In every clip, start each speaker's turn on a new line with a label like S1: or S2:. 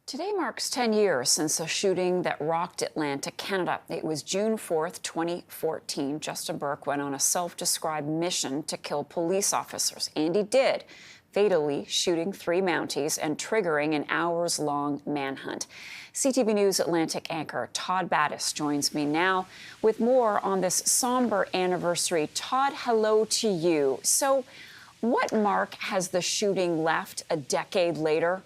S1: Today marks 10 years since a shooting that rocked Atlantic Canada. It was June 4th, 2014. Justin Burke went on a self-described mission to kill police officers, and he did, fatally shooting 3 Mounties and triggering an hours-long manhunt. CTV News Atlantic anchor Todd Battis joins me now with more on this somber anniversary. Todd, hello to you. So, what mark has the shooting left a decade later?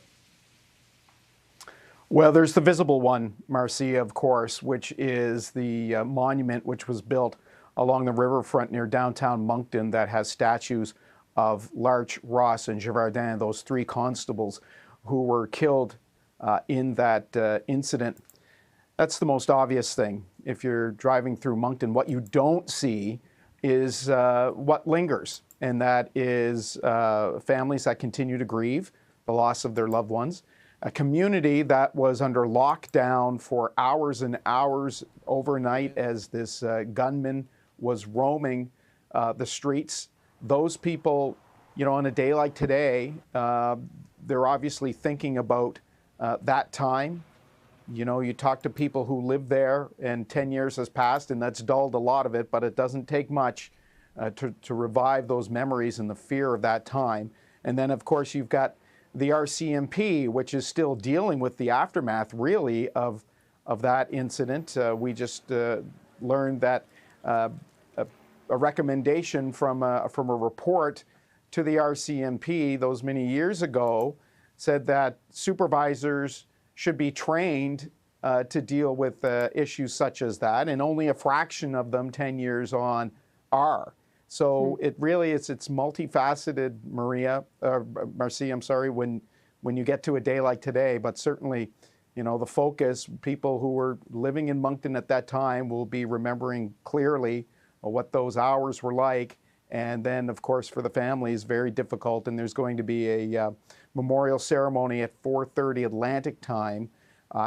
S2: Well, there's the visible one, Marcia, of course, which is the monument which was built along the riverfront near downtown Moncton that has statues of Larch, Ross, and Girardin, those 3 constables who were killed in that incident. That's the most obvious thing. If you're driving through Moncton, what you don't see is what lingers, and that is families that continue to grieve the loss of their loved ones. A community that was under lockdown for hours and hours overnight as this gunman was roaming the streets. Those people, on a day like today, they're obviously thinking about that time. You talk to people who live there and 10 years has passed, and that's dulled a lot of it, but it doesn't take much to revive those memories and the fear of that time. And then, of course, you've got the RCMP, which is still dealing with the aftermath, really, of that incident. We just learned that a recommendation from a report to the RCMP those many years ago said that supervisors should be trained to deal with issues such as that, and only a fraction of them 10 years on are. So it really is, it's multifaceted, Marcia, I'm sorry, when you get to a day like today, but certainly, the focus, people who were living in Moncton at that time will be remembering clearly what those hours were like. And then, of course, for the families, very difficult. And there's going to be a memorial ceremony at 4:30 Atlantic time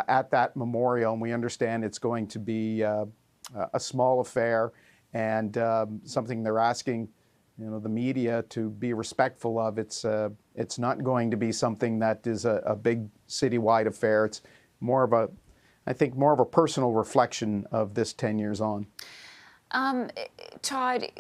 S2: at that memorial. And we understand it's going to be a small affair. And something they're asking, the media to be respectful of. It's not going to be something that is a big citywide affair. It's more of a personal reflection of this 10 years on.
S1: Todd,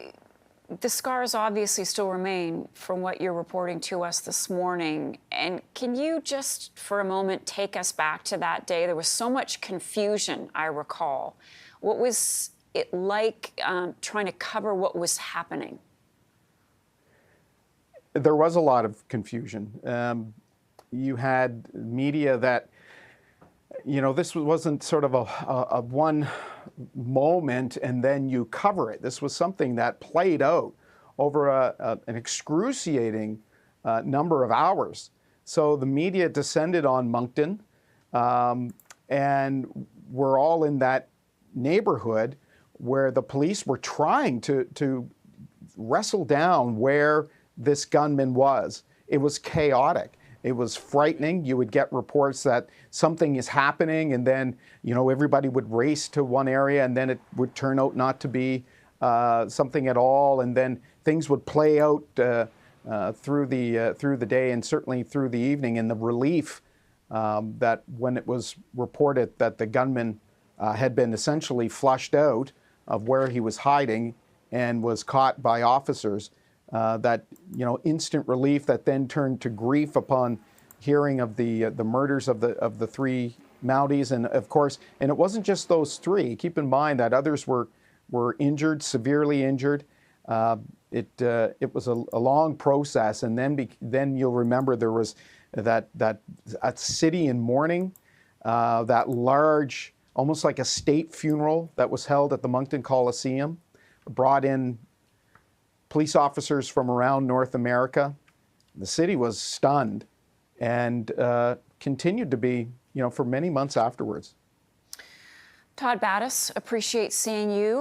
S1: the scars obviously still remain from what you're reporting to us this morning. And can you just for a moment take us back to that day? There was so much confusion, I recall. What was it like trying to cover what was happening?
S2: There was a lot of confusion. You had media that, this wasn't sort of a one moment and then you cover it. This was something that played out over an excruciating number of hours. So the media descended on Moncton, and we're all in that neighborhood where the police were trying to wrestle down where this gunman was. It was chaotic. It was frightening. You would get reports that something is happening, and then, everybody would race to one area, and then it would turn out not to be something at all, and then things would play out through the day and certainly through the evening. And the relief that when it was reported that the gunman had been essentially flushed out of where he was hiding and was caught by officers, that instant relief that then turned to grief upon hearing of the murders of the 3 Mounties, and of course, and it wasn't just those 3. Keep in mind that others were injured, severely injured. It was a long process, and then you'll remember there was that a city in mourning, that large, almost like a state funeral that was held at the Moncton Coliseum, brought in police officers from around North America. The city was stunned and continued to be, for many months afterwards.
S1: Todd Battis, appreciate seeing you.